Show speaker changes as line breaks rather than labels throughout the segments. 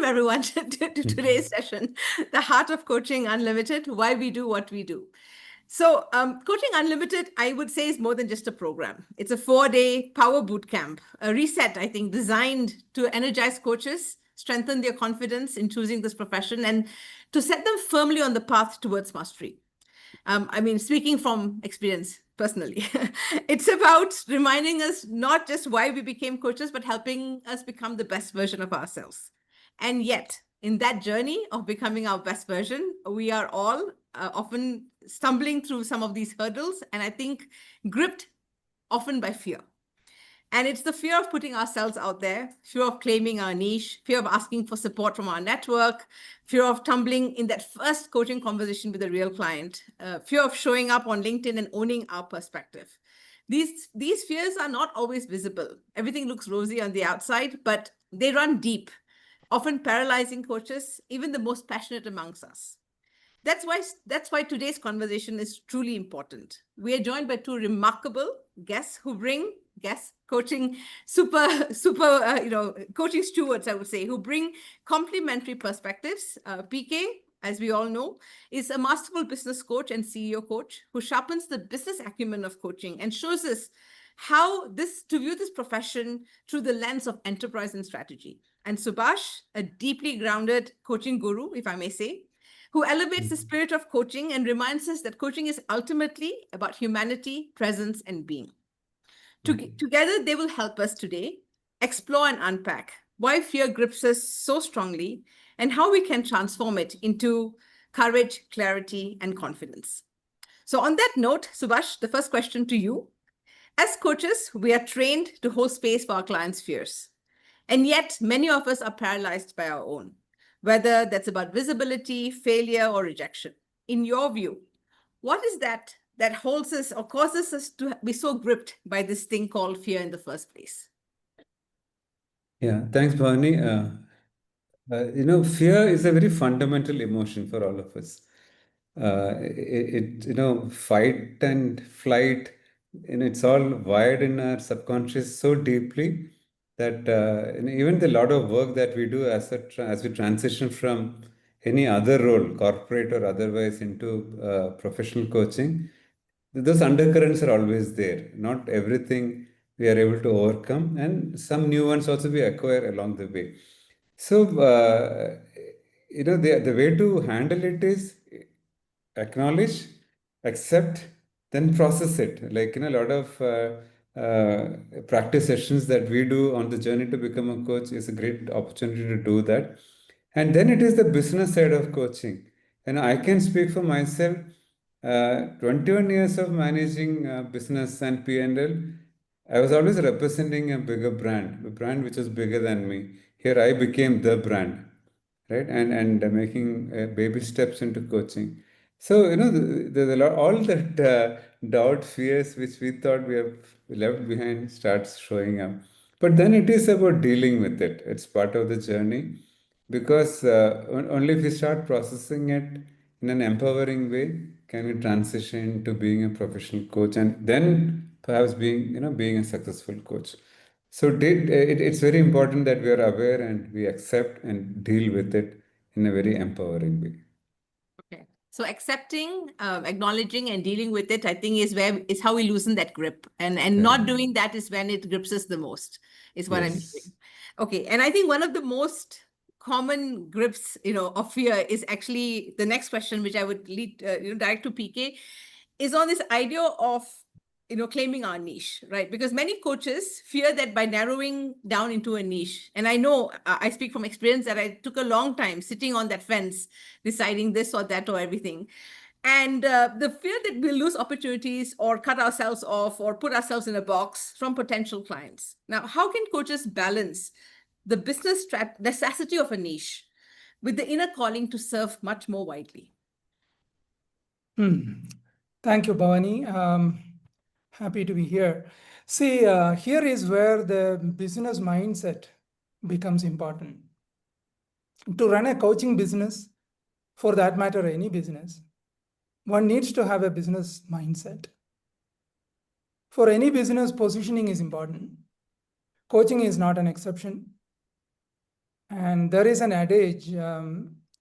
everyone to today's session, The Heart of Coaching Unlimited, Why We Do What We Do. So Coaching Unlimited, I would say, is more than just a program. It's a 4-day power boot camp, a reset, I think, designed to energize coaches, strengthen their confidence in choosing this profession, and to set them firmly on the path towards mastery. Speaking from experience personally, it's about reminding us not just why we became coaches, but helping us become the best version of ourselves. And yet, in that journey of becoming our best version, we are all often stumbling through some of these hurdles, and I think gripped often by fear. And it's the fear of putting ourselves out there, fear of claiming our niche, fear of asking for support from our network, fear of tumbling in that first coaching conversation with a real client, fear of showing up on LinkedIn and owning our perspective. These fears are not always visible. Everything looks rosy on the outside, but they run deep, often paralyzing coaches, even the most passionate amongst us. That's why today's conversation is truly important. We are joined by two remarkable guests who bring coaching coaching stewards, I would say, who bring complementary perspectives. PK, as we all know, is a masterful business coach and CEO coach who sharpens the business acumen of coaching and shows us how to view this profession through the lens of enterprise and strategy. And Subash, a deeply grounded coaching guru, if I may say, who elevates the spirit of coaching and reminds us that coaching is ultimately about humanity, presence, and being. Together, they will help us today explore and unpack why fear grips us so strongly and how we can transform it into courage, clarity, and confidence. So on that note, Subash, the first question to you. As coaches, we are trained to hold space for our clients' fears. And yet, many of us are paralyzed by our own, whether that's about visibility, failure, or rejection. In your view, what is that holds us or causes us to be so gripped by this thing called fear in the first place?
Yeah, thanks, Bhavani. Fear is a very fundamental emotion for all of us. Fight and flight, it's all wired in our subconscious so deeply that even the lot of work that we do as we transition from any other role, corporate or otherwise, into professional coaching, those undercurrents are always there. Not everything we are able to overcome, and some new ones also we acquire along the way. So, the way to handle it is acknowledge, accept, then process it. Like, a lot of practice sessions that we do on the journey to become a coach is a great opportunity to do that. And then it is the business side of coaching. And I can speak for myself. 21 years of managing business and P&L, I was always representing a bigger brand, a brand which was bigger than me. Here I became the brand, right? And making baby steps into coaching. So, all that doubt, fears, which we thought we have left behind starts showing up. But then it is about dealing with it. It's part of the journey because only if we start processing it in an empowering way can we transition to being a professional coach and then perhaps being a successful coach. So it's very important that we are aware and we accept and deal with it in a very empowering way.
Okay. So accepting, acknowledging, and dealing with it, I think, is how we loosen that grip. And not doing that is when it grips us the most, is what I'm hearing. Okay. And I think one of the most common grips, of fear is actually the next question, which I would lead, direct to PK, is on this idea of claiming our niche, right? Because many coaches fear that by narrowing down into a niche, and I know I speak from experience that I took a long time sitting on that fence, deciding this or that or everything. And the fear that we'll lose opportunities or cut ourselves off or put ourselves in a box from potential clients. Now, how can coaches balance the business necessity of a niche with the inner calling to serve much more widely?
Thank you, Bhavani. Happy to be here. See, here is where the business mindset becomes important. To run a coaching business, for that matter, any business, one needs to have a business mindset. For any business, positioning is important. Coaching is not an exception. And there is an adage,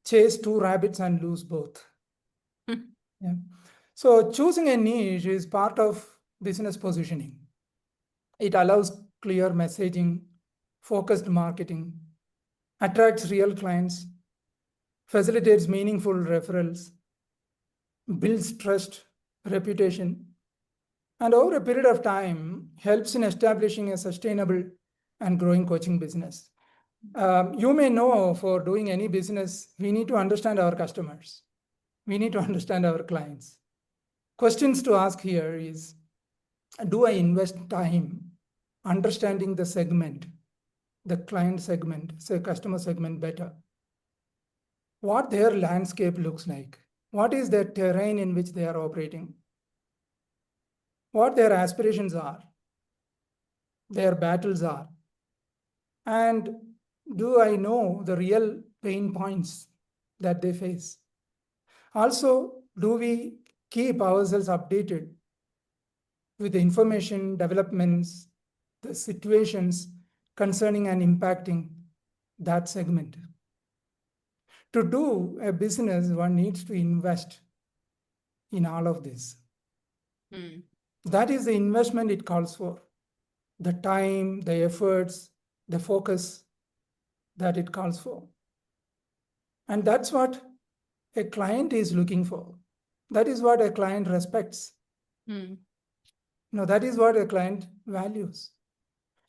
chase 2 rabbits and lose both. Yeah. So choosing a niche is part of business positioning. It allows clear messaging, focused marketing, attracts real clients, facilitates meaningful referrals, builds trust, reputation, and over a period of time helps in establishing a sustainable and growing coaching business. You may know for doing any business, we need to understand our customers. We need to understand our clients. Questions to ask here is, do I invest time understanding the segment, the client segment, say customer segment better? What their landscape looks like? What is the terrain in which they are operating? What their aspirations are, their battles are? And do I know the real pain points that they face? Also, do we keep ourselves updated with the information, developments, the situations concerning and impacting that segment? To do a business, one needs to invest in all of this. That is the investment it calls for. The time, the efforts, the focus that it calls for. And that's what a client is looking for. That is what a client respects. No, that is what a client values.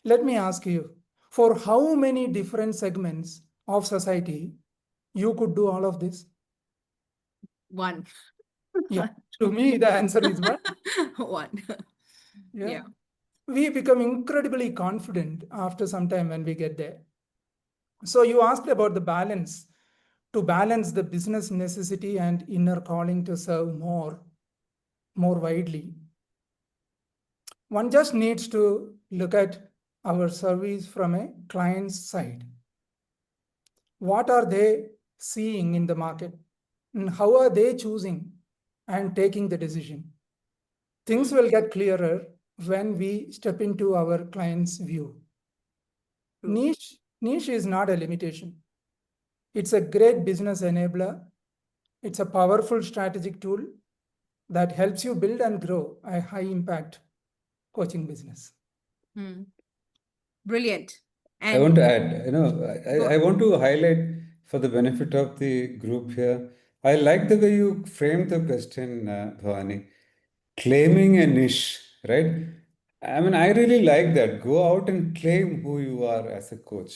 Let me ask you, for how many different segments of society you could do all of this?
One.
Yeah, to me, the answer is one.
One.
Yeah. We become incredibly confident after some time when we get there. So you asked about the balance, to balance the business necessity and inner calling to serve more widely. One just needs to look at our service from a client's side. What are they seeing in the market? And how are they choosing and taking the decision? Things will get clearer when we step into our client's view. Niche is not a limitation. It's a great business enabler. It's a powerful strategic tool that helps you build and grow a high impact coaching business.
Brilliant.
I want to add, I want to highlight for the benefit of the group here. I like the way you framed the question, Bhavani. Claiming a niche, right? I mean, I really like that. Go out and claim who you are as a coach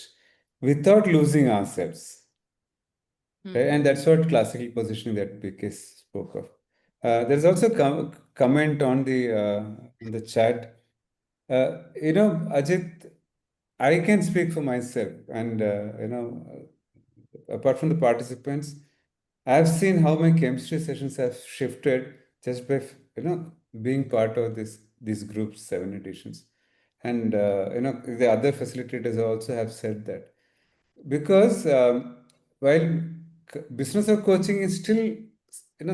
without losing ourselves. Right? And that's what classical positioning that PK spoke of. There's also a comment on the chat. Ajit, I can speak for myself, and apart from the participants, I've seen how my chemistry sessions have shifted just by being part of these groups, 7 editions, and the other facilitators also have said that because while business of coaching is still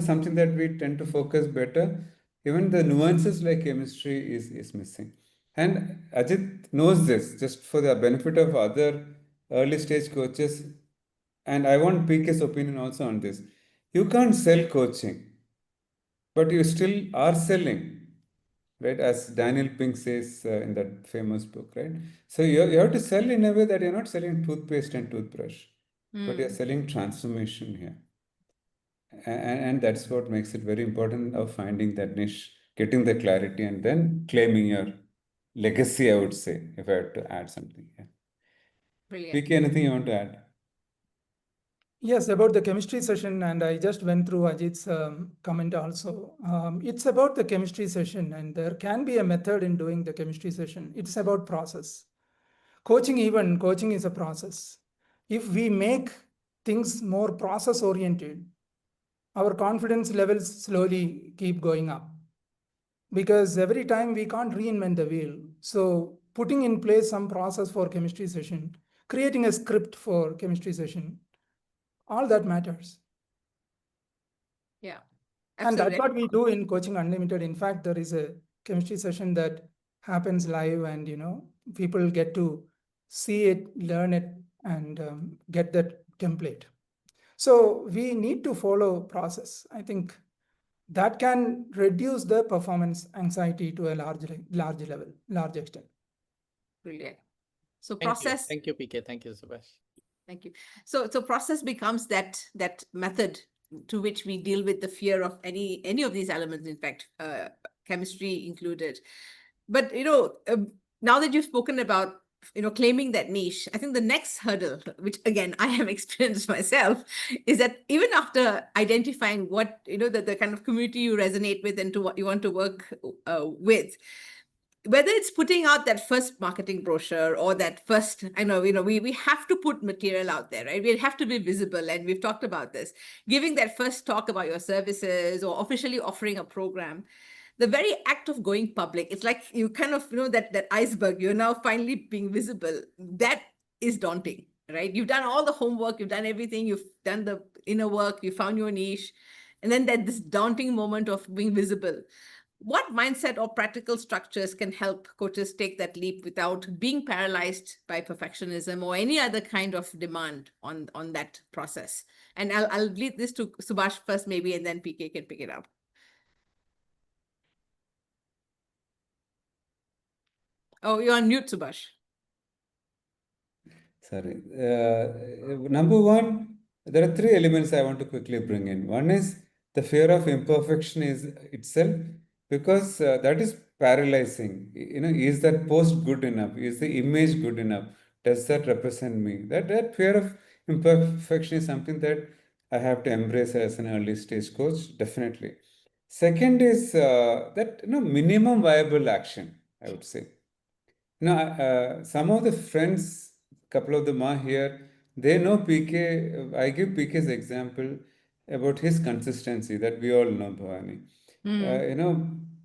something that we tend to focus better, even the nuances like chemistry is missing. And Ajit knows this, just for the benefit of other early stage coaches. And I want PK's opinion also on this. You can't sell coaching, but you still are selling, right? As Daniel Pink says in that famous book, right? So you have to sell in a way that you're not selling toothpaste and toothbrush, but you're selling transformation here. And that's what makes it very important of finding that niche, getting the clarity, and then claiming your legacy, I would say, if I had to add something here.
Brilliant.
PK, anything you want to add?
Yes, about the chemistry session, and I just went through Ajit's comment also. It's about the chemistry session, and there can be a method in doing the chemistry session. It's about process. Coaching is a process. If we make things more process oriented, our confidence levels slowly keep going up. Because every time we can't reinvent the wheel. So putting in place some process for chemistry session, creating a script for chemistry session, all that matters.
Yeah.
And
Absolutely.
that's what we do in Coaching Unlimited. In fact, there is a chemistry session that happens live, and people get to see it, learn it, and get that template. So we need to follow process. I think that can reduce the performance anxiety to a large extent.
Brilliant. So
Thank you.
process.
Thank you, PK. Thank you, Subash.
Thank you. So process becomes that method to which we deal with the fear of any of these elements, in fact, chemistry included. But now that you've spoken about claiming that niche, I think the next hurdle, which again I have experienced myself, is that even after identifying what the kind of community you resonate with and to what you want to work with, whether it's putting out that first marketing brochure or that first, we have to put material out there, right? We have to be visible. And we've talked about this, giving that first talk about your services or officially offering a program. The very act of going public, it's like you kind of, that iceberg, you're now finally being visible. That is daunting, right? You've done all the homework, you've done everything, you've done the inner work, you found your niche. And then this daunting moment of being visible. What mindset or practical structures can help coaches take that leap without being paralyzed by perfectionism or any other kind of demand on that process? And I'll lead this to Subash first, maybe, and then PK can pick it up. Oh, you're on mute, Subash.
Sorry. Number one, there are three elements I want to quickly bring in. One is the fear of imperfection is itself, because that is paralyzing. Is that post good enough? Is the image good enough? Does that represent me? That fear of imperfection is something that I have to embrace as an early stage coach, definitely. Second is that minimum viable action, I would say. Some of the friends, couple of them are here, they know PK. I give PK's example about his consistency that we all know, Bhavani.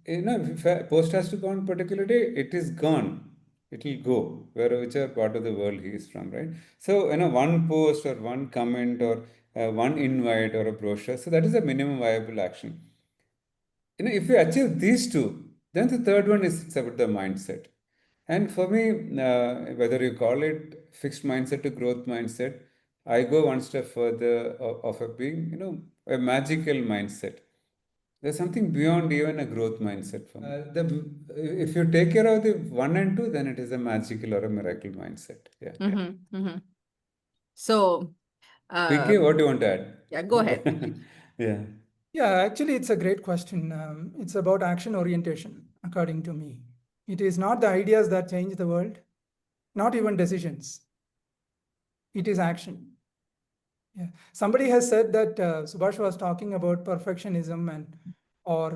If a post has to go on a particular day, it is gone. It will go whichever part of the world he is from, right? So, one post or one comment or one invite or a brochure. So that is a minimum viable action. If you achieve these two, then the third one is it's about the mindset. And for me, whether you call it fixed mindset or growth mindset, I go one step further of a being, a magical mindset. There's something beyond even a growth mindset for me. If you take care of the one and two, then it is a magical or a miracle mindset. Yeah.
Mm-hmm, mm-hmm. So,
PK, what do you want to add?
Yeah, go ahead.
Yeah.
Yeah, actually, it's a great question. It's about action orientation, according to me. It is not the ideas that change the world, not even decisions. It is action. Yeah. Somebody has said that Subash was talking about perfectionism or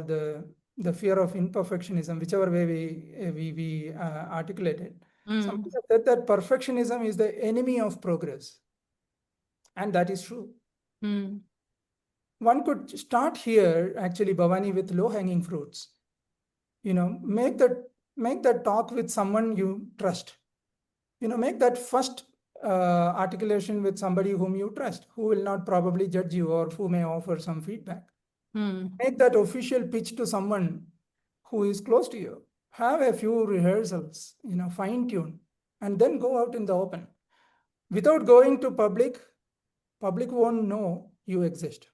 the fear of imperfectionism, whichever way we articulate it. Somebody has said that perfectionism is the enemy of progress, and that is true. One could start here, actually, Bhavani, with low-hanging fruits. Make that talk with someone you trust. Make that first articulation with somebody whom you trust, who will not probably judge you or who may offer some feedback. Make that official pitch to someone who is close to you. Have a few rehearsals, fine tune, and then go out in the open. Without going to public won't know you exist.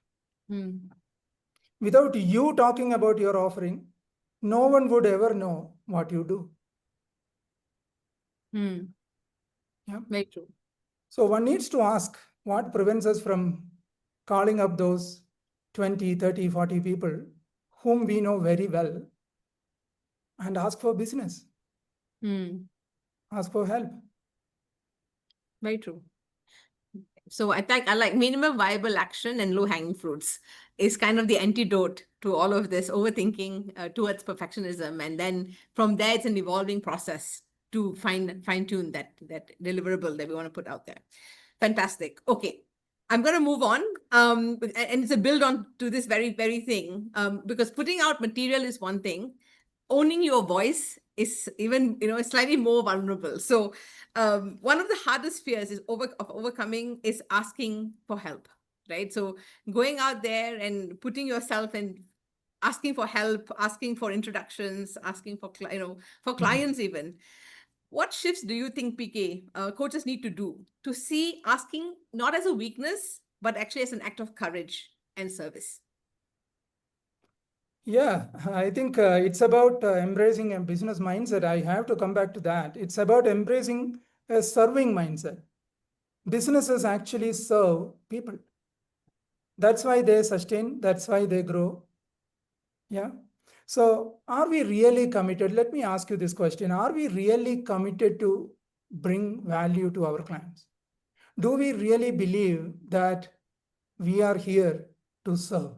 Without you talking about your offering, no one would ever know what you do. Yeah.
Very true.
So one needs to ask what prevents us from calling up those 20, 30, 40 people whom we know very well and ask for business. Ask for help.
Very true. So I like minimum viable action and low hanging fruits is kind of the antidote to all of this overthinking towards perfectionism. And then from there, it's an evolving process to fine tune that deliverable that we want to put out there. Fantastic. Okay. I'm going to move on. And it's a build on to this very, very thing, because putting out material is one thing. Owning your voice is even, slightly more vulnerable. So one of the hardest fears is overcoming is asking for help, right? So going out there and putting yourself and asking for help, asking for introductions, asking for, for clients even. What shifts do you think, PK, coaches need to do to see asking not as a weakness, but actually as an act of courage and service?
Yeah, I think it's about embracing a business mindset. I have to come back to that. It's about embracing a serving mindset. Businesses actually serve people. That's why they sustain, that's why they grow. Yeah. So, are we really committed? Let me ask you this question. Are we really committed to bring value to our clients? Do we really believe that we are here to serve?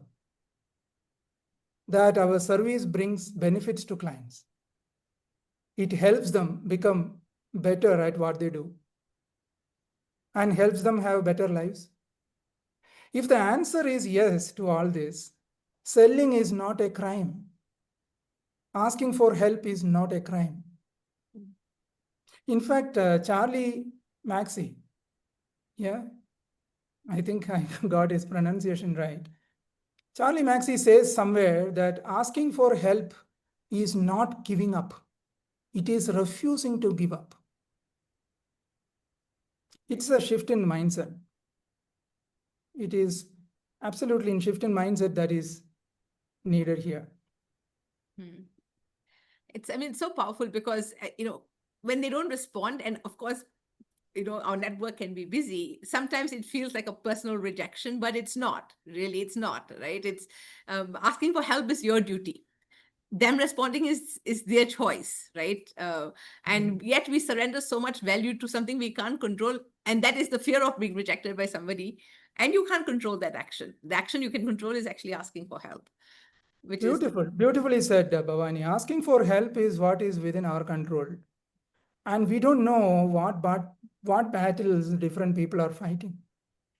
That our service brings benefits to clients? It helps them become better at what they do and helps them have better lives? If the answer is yes to all this, selling is not a crime. Asking for help is not a crime. In fact, Charlie Maxey, yeah, I think I got his pronunciation right. Charlie Maxey says somewhere that asking for help is not giving up, it is refusing to give up. It's a shift in mindset. It is absolutely in shift in mindset that is needed here.
It's so powerful because, when they don't respond, and of course, our network can be busy. Sometimes it feels like a personal rejection, but it's not really. It's not, right? It's asking for help is your duty. Them responding is their choice, right? And yet we surrender so much value to something we can't control, and that is the fear of being rejected by somebody. And you can't control that action. The action you can control is actually asking for help, which is
Beautiful, beautifully said, Bhavani. Asking for help is what is within our control. And we don't know what battles different people are fighting.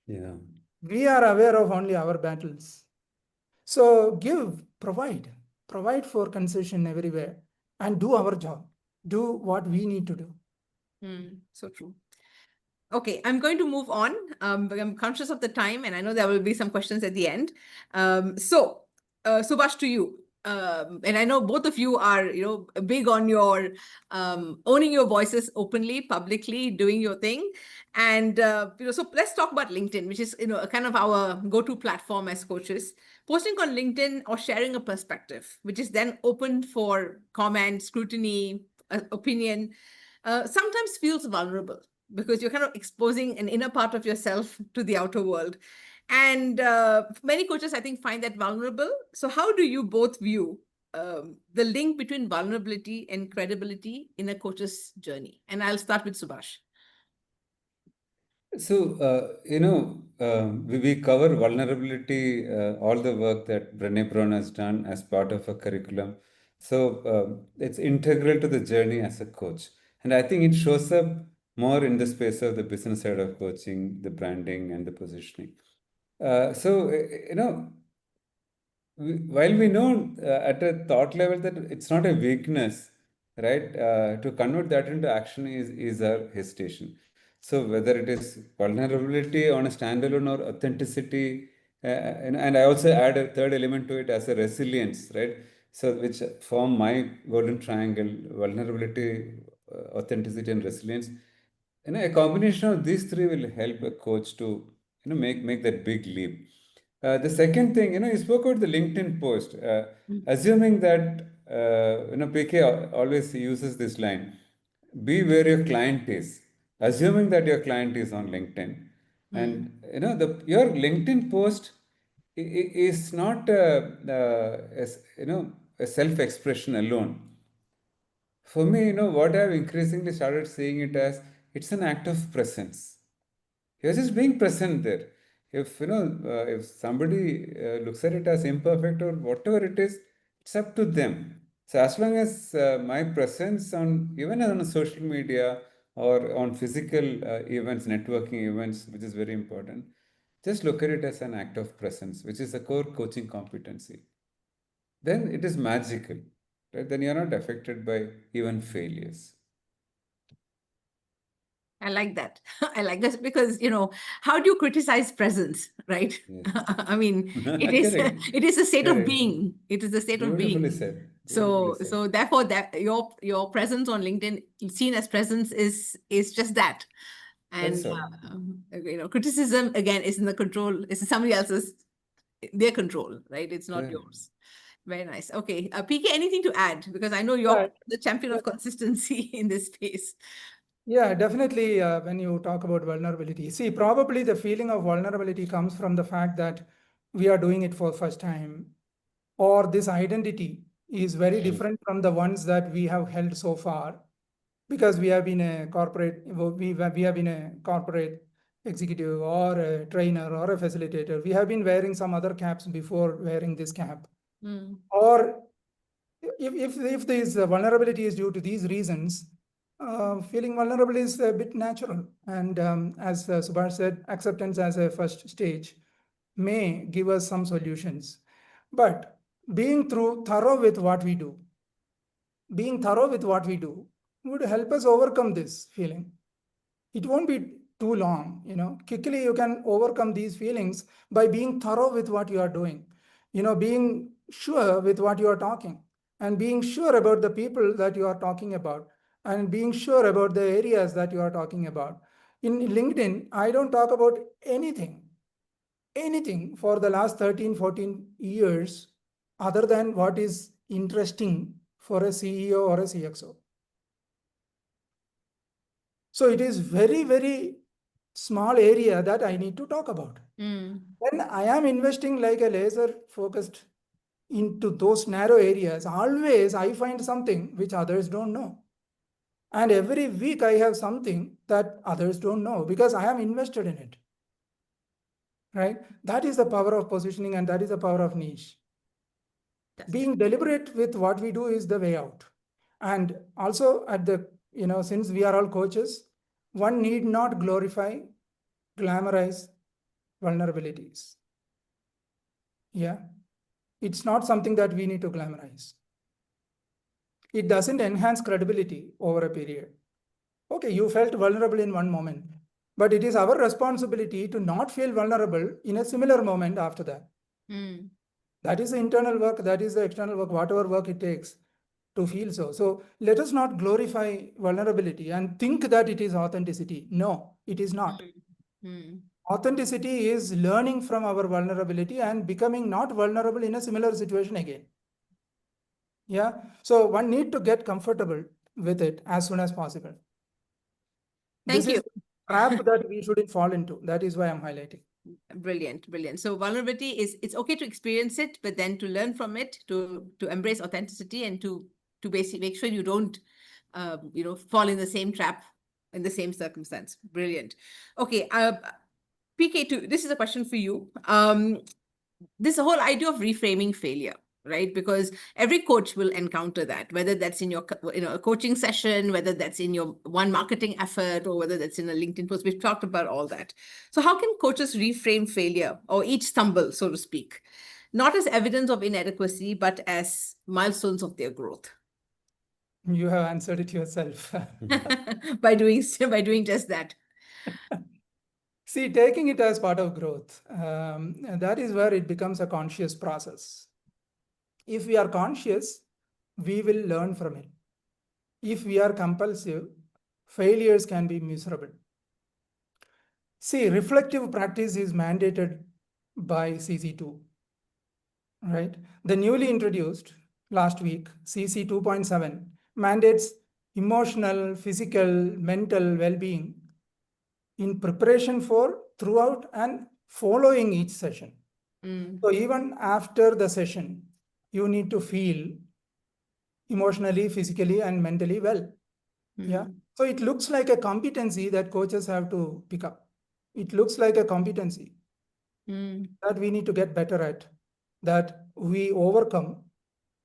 Yeah.
We are aware of only our battles. So provide for concession everywhere and do our job. Do what we need to do.
so true. Okay, I'm going to move on. But I'm conscious of the time, and I know there will be some questions at the end. Subash, to you. And I know both of you are, big on your owning your voices openly, publicly, doing your thing. And so let's talk about LinkedIn, which is kind of our go-to platform as coaches. Posting on LinkedIn or sharing a perspective, which is then open for comment, scrutiny, opinion, sometimes feels vulnerable because you're kind of exposing an inner part of yourself to the outer world. And many coaches, I think, find that vulnerable. So how do you both view the link between vulnerability and credibility in a coach's journey? And I'll start with Subash.
So, we cover vulnerability, all the work that Brené Brown has done as part of a curriculum. So, it's integral to the journey as a coach. And I think it shows up more in the space of the business side of coaching, the branding, and the positioning. While we know at a thought level that it's not a weakness, right? To convert that into action is our hesitation. So whether it is vulnerability on a standalone or authenticity, and I also add a third element to it as a resilience, right? So which form my golden triangle: vulnerability, authenticity, and resilience. A combination of these three will help a coach to make that big leap. The second thing, you spoke about the LinkedIn post, assuming that, PK always uses this line, be where your client is, assuming that your client is on LinkedIn. And, your LinkedIn post is not, a self-expression alone. For me, what I've increasingly started seeing it as, it's an act of presence. You're just being present there. If somebody looks at it as imperfect or whatever it is, it's up to them. So as long as my presence on even on social media or on physical events, networking events, which is very important, just look at it as an act of presence, which is a core coaching competency. Then it is magical. Right? Then you're not affected by even failures.
I like that. I like this because, how do you criticize presence, right?
Yes.
I mean, it is
Correct.
it is a state of
Correct.
being. It is a state of
Beautifully
being.
said.
So therefore that your presence on LinkedIn, seen as presence, is just that. And criticism again is in the control, is somebody else's, their control, right? It's not yours. Very nice. Okay, PK, anything to add? Because I know you're the champion of consistency in this space.
Yeah, definitely. When you talk about vulnerability, see, probably the feeling of vulnerability comes from the fact that we are doing it for first time, or this identity is very different from the ones that we have held so far, because we have been a corporate, we have been a corporate executive or a trainer or a facilitator. We have been wearing some other caps before wearing this cap. Or if this vulnerability is due to these reasons, feeling vulnerable is a bit natural. And as Subash said, acceptance as a first stage may give us some solutions. But being thorough with what we do, would help us overcome this feeling. It won't be too long, quickly you can overcome these feelings by being thorough with what you are doing, being sure with what you are talking, and being sure about the people that you are talking about, and being sure about the areas that you are talking about. In LinkedIn, I don't talk about anything for the last 13-14 years other than what is interesting for a CEO or a CXO. So it is very, very small area that I need to talk about. When I am investing like a laser focused into those narrow areas, always I find something which others don't know. And every week I have something that others don't know because I am invested in it. Right? That is the power of positioning, and that is the power of niche. Being deliberate with what we do is the way out. And also at the, since we are all coaches, one need not glorify, glamorize vulnerabilities. Yeah. It's not something that we need to glamorize. It doesn't enhance credibility over a period. Okay, you felt vulnerable in one moment, but it is our responsibility to not feel vulnerable in a similar moment after that. That is the internal work, that is the external work, whatever work it takes to feel so. So let us not glorify vulnerability and think that it is authenticity. No, it is not. Authenticity is learning from our vulnerability and becoming not vulnerable in a similar situation again. Yeah. So one need to get comfortable with it as soon as possible.
Thank you.
This is a trap that we shouldn't fall into. That is why I'm highlighting.
Brilliant. So vulnerability it's okay to experience it, but then to learn from it, to embrace authenticity, and to basically make sure you don't fall in the same trap in the same circumstance. Brilliant. Okay, PK2, this is a question for you. This whole idea of reframing failure, right? Because every coach will encounter that, whether that's in your a coaching session, whether that's in your one marketing effort, or whether that's in a LinkedIn post. We've talked about all that. So how can coaches reframe failure, or each stumble, so to speak, not as evidence of inadequacy, but as milestones of their growth?
You have answered it yourself.
by doing just that.
See, taking it as part of growth, that is where it becomes a conscious process. If we are conscious, we will learn from it. If we are compulsive, failures can be miserable. See, reflective practice is mandated by CC2, right? The newly introduced last week, CC 2.7, mandates emotional, physical, mental well-being in preparation for, throughout, and following each session. So even after the session, you need to feel emotionally, physically, and mentally well. Yeah. So it looks like a competency that coaches have to pick up. It looks like a competency that we need to get better at, that we overcome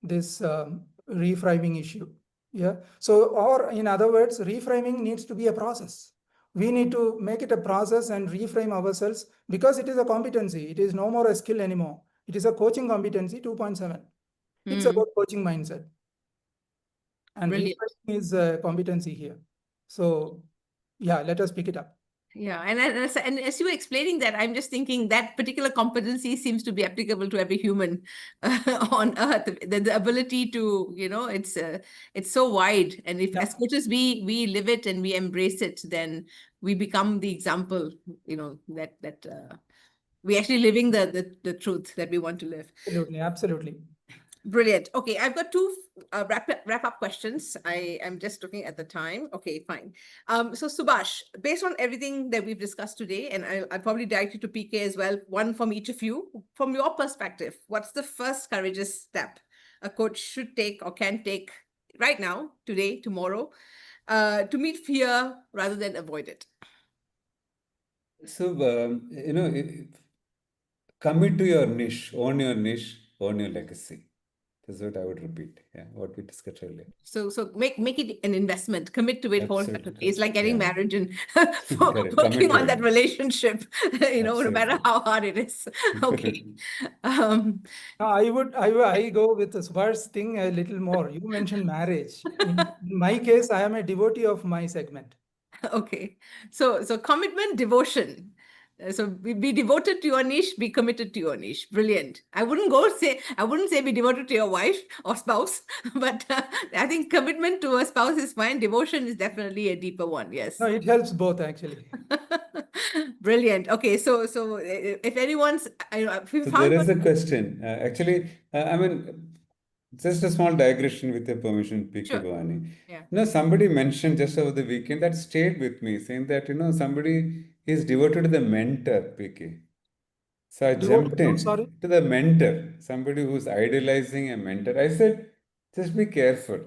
this reframing issue. Yeah. So, or in other words, reframing needs to be a process. We need to make it a process and reframe ourselves, because it is a competency. It is no more a skill anymore. It is a coaching competency 2.7. It's about coaching mindset. And refreshing is a competency here. So, yeah, let us pick it up.
Yeah, and as you were explaining that, I'm just thinking that particular competency seems to be applicable to every human on earth. The ability to, it's so wide, and if
Yeah.
as coaches we live it and we embrace it, then we become the example. That we actually living the truth that we want to live.
Absolutely, absolutely.
Brilliant. Okay, I've got two wrap up questions. I am just looking at the time. Okay, fine. So Subash, based on everything that we've discussed today, and I'll probably direct you to PK as well, one from each of you. From your perspective, what's the first courageous step a coach should take or can take right now, today, tomorrow, to meet fear rather than avoid it?
So, commit to your niche, own your legacy. That's what I would repeat. Yeah, what we discussed earlier.
So make it an investment. Commit to it wholeheartedly.
Absolutely.
It's like getting
Yeah.
married and
Correct.
working
Commit to
on that
it.
relationship. No matter
Absolutely.
how hard it is. Okay.
I go with the Subhash's thing a little more. You mentioned marriage. In my case, I am a devotee of my segment.
Okay. So commitment, devotion. So be devoted to your niche, be committed to your niche. Brilliant. I wouldn't say be devoted to your wife or spouse, but I think commitment to a spouse is fine. Devotion is definitely a deeper one. Yes.
No, it helps both actually.
Brilliant. Okay, so if anyone's, if you
So
found
there
your,
is a question. Actually, I mean, just a small digression with your permission, PK
sure,
Bhavani.
yeah.
Somebody mentioned just over the weekend that stayed with me, saying that, somebody is devoted to the mentor, PK. So I
Devoted
jumped
to, sorry.
in to the mentor, somebody who's idolizing a mentor. I said, just be careful.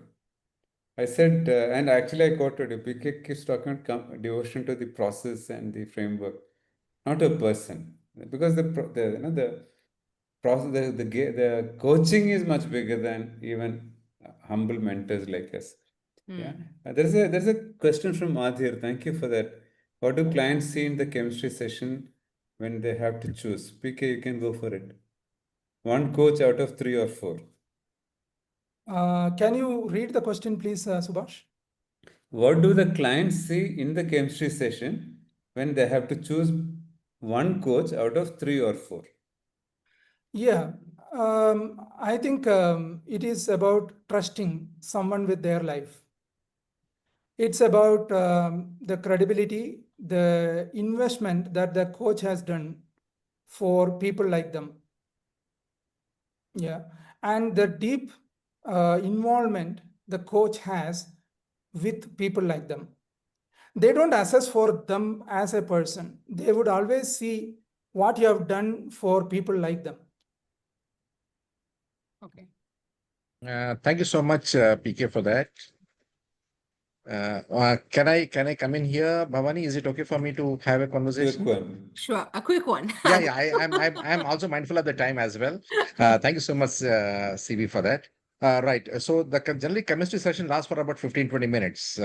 I said, and actually I quoted you, PK keeps talking about devotion to the process and the framework, not a person. Because the process, the coaching is much bigger than even humble mentors like us. Yeah.
Hmm.
There's a question from Adhir. Thank you for that. What do clients see in the chemistry session when they have to choose? PK, you can go for it. One coach out of 3 or 4.
Can you read the question, please, Subhash?
What do the clients see in the chemistry session when they have to choose one coach out of 3 or 4?
Yeah, I think it is about trusting someone with their life. It's about the credibility, the investment that the coach has done for people like them. Yeah, and the deep involvement the coach has with people like them. They don't assess for them as a person. They would always see what you have done for people like them.
Okay.
Thank you so much, PK, for that. Can I come in here, Bhavani? Is it okay for me to have a
Quick
conversation?
one.
Sure, a quick one.
Yeah, I'm also mindful of the time as well. Thank you so much, CB, for that. Right. So generally chemistry session lasts for about 15-20 minutes.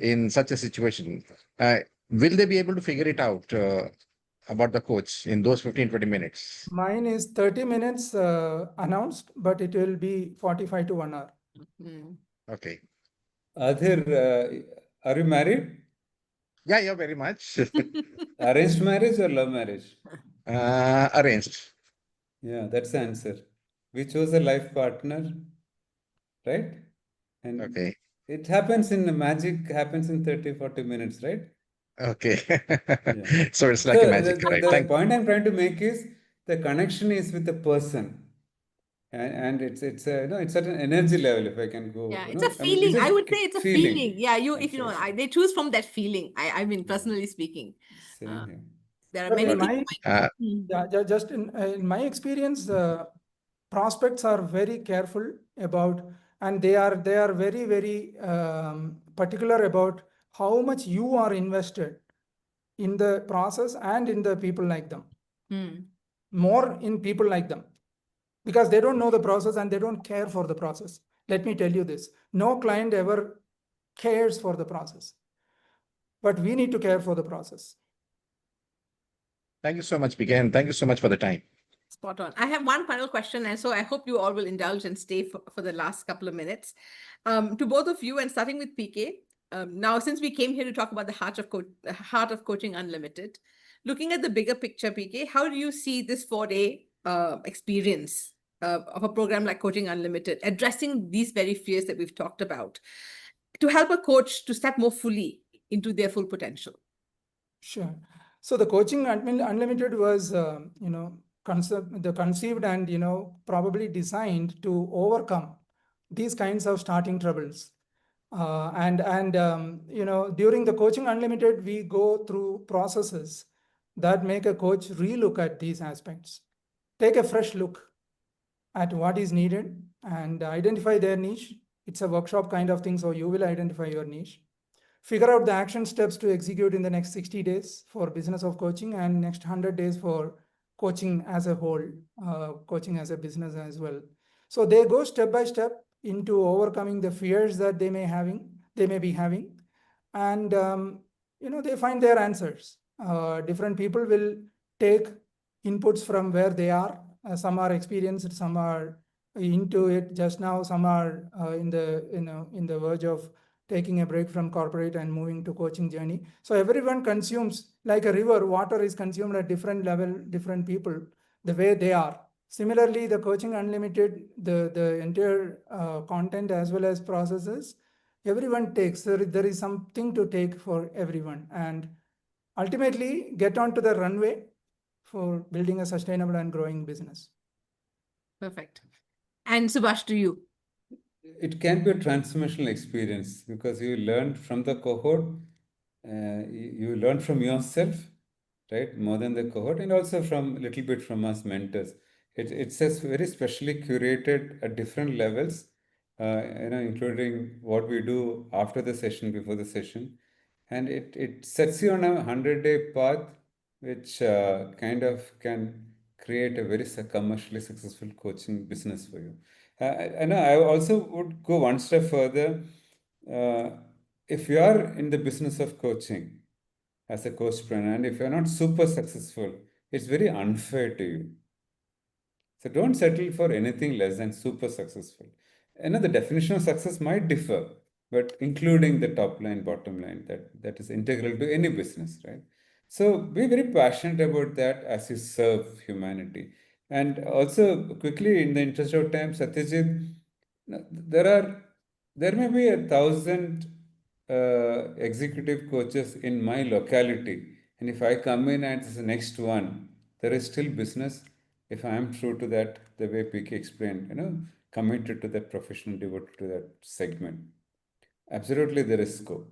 In such a situation, will they be able to figure it out about the coach in those 15-20 minutes?
Mine is 30 minutes announced, but it will be 45 to 1 hour.
Hmm.
Okay.
Adhir, are you married?
Yeah, very much.
Arranged marriage or love marriage?
Arranged.
Yeah, that's the answer. We chose a life partner, right? And
Okay.
it happens magic happens in 30-40 minutes, right?
Okay.
Yeah.
So it's
So
like a magic, right?
the point I'm trying to make is the connection is with the person. And it's a it's at an energy level, if I can go,
Yeah, it's a
I mean, it's
feeling. I
just
would say it's a feeling.
feeling.
Yeah, if
Absolutely.
they choose from that feeling. I mean,
Yeah.
personally speaking,
Same
uh,
here.
there are
But
many
in
things.
my
Uh,
Hmm.
Yeah, just in my experience, prospects are very careful about, and they are very particular about how much you are invested in the process and in the people like them.
Hmm.
More in people like them, because they don't know the process and they don't care for the process. Let me tell you this: no client ever cares for the process, but we need to care for the process.
Thank you so much, PK, and thank you so much for the time.
Spot on. I have one final question, and so I hope you all will indulge and stay for the last couple of minutes. To both of you, and starting with PK, now, since we came here to talk about the heart of coaching unlimited, looking at the bigger picture, PK, how do you see this 4-day experience of a program like Coaching Unlimited addressing these very fears that we've talked about to help a coach to step more fully into their full potential?
Sure. So the Coaching Unlimited was, conceived and, probably designed to overcome these kinds of starting troubles. During the Coaching Unlimited, we go through processes that make a coach relook at these aspects, take a fresh look at what is needed and identify their niche. It's a workshop kind of thing, so you will identify your niche. Figure out the action steps to execute in the next 60 days for business of coaching and next 100 days for coaching as a whole, coaching as a business as well. So they go step by step into overcoming the fears that they may be having, and they find their answers. Different people will take inputs from where they are. Some are experienced, some are into it just now, some are in the verge of taking a break from corporate and moving to coaching journey. So everyone consumes like a river. Water is consumed at different level, different people, the way they are. Similarly, the Coaching Unlimited, the entire content as well as processes, everyone takes. There is something to take for everyone, and ultimately get onto the runway for building a sustainable and growing business.
Perfect. And Subash, to you.
It can be a transformational experience because you learn from the cohort, you learn from yourself, right? More than the cohort, and also from a little bit from us mentors. It's a very specially curated at different levels, including what we do after the session, before the session. And it sets you on a 100-day path, which kind of can create a very commercially successful coaching business for you. And I also would go one step further. If you are in the business of coaching as a coachpreneur, and if you're not super successful, it's very unfair to you. So don't settle for anything less than super successful. The definition of success might differ, but including the top line, bottom line, that is integral to any business, right? So be very passionate about that as you serve humanity. And also, quickly, in the interest of time, Satyajit, there may be 1,000 executive coaches in my locality, and if I come in as the next one, there is still business if I am true to that, the way PK explained, committed to that profession, devoted to that segment. Absolutely, there is scope,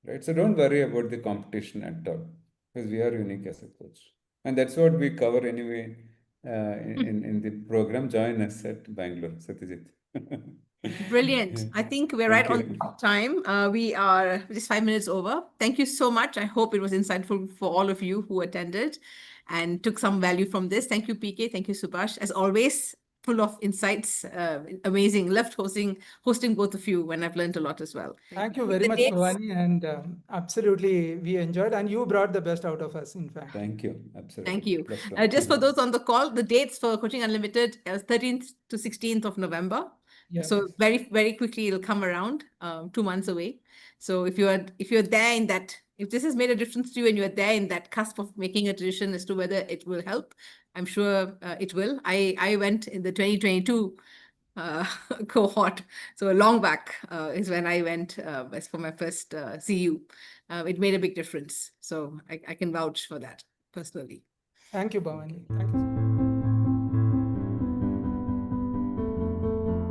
right? So don't worry about the competition at all, because we are unique as a coach, and that's what we cover anyway in the program. Join us at Bangalore, Satyajit.
Brilliant. I think we're right on time. We are just 5 minutes over. Thank you so much. I hope it was insightful for all of you who attended and took some value from this. Thank you, PK. Thank you, Subash. As always, full of insights. Amazing. Left hosting both of you when I've learned a lot as well.
Thank you very much, Bhavani. And absolutely, we enjoyed, and you brought the best out of us, in fact.
Thank you. Absolutely.
Thank you. Just for those on the call, the dates for Coaching Unlimited is 13th to 16th of November. Yeah. So very, very quickly it'll come around, 2 months away. So if you're there in that, if this has made a difference to you and you're there in that cusp of making a decision as to whether it will help, I'm sure it will. I went in the 2022 cohort. So long back is when I went as for my first CU. It made a big difference. So I can vouch for that personally.
Thank you, Bhavani. Thank you.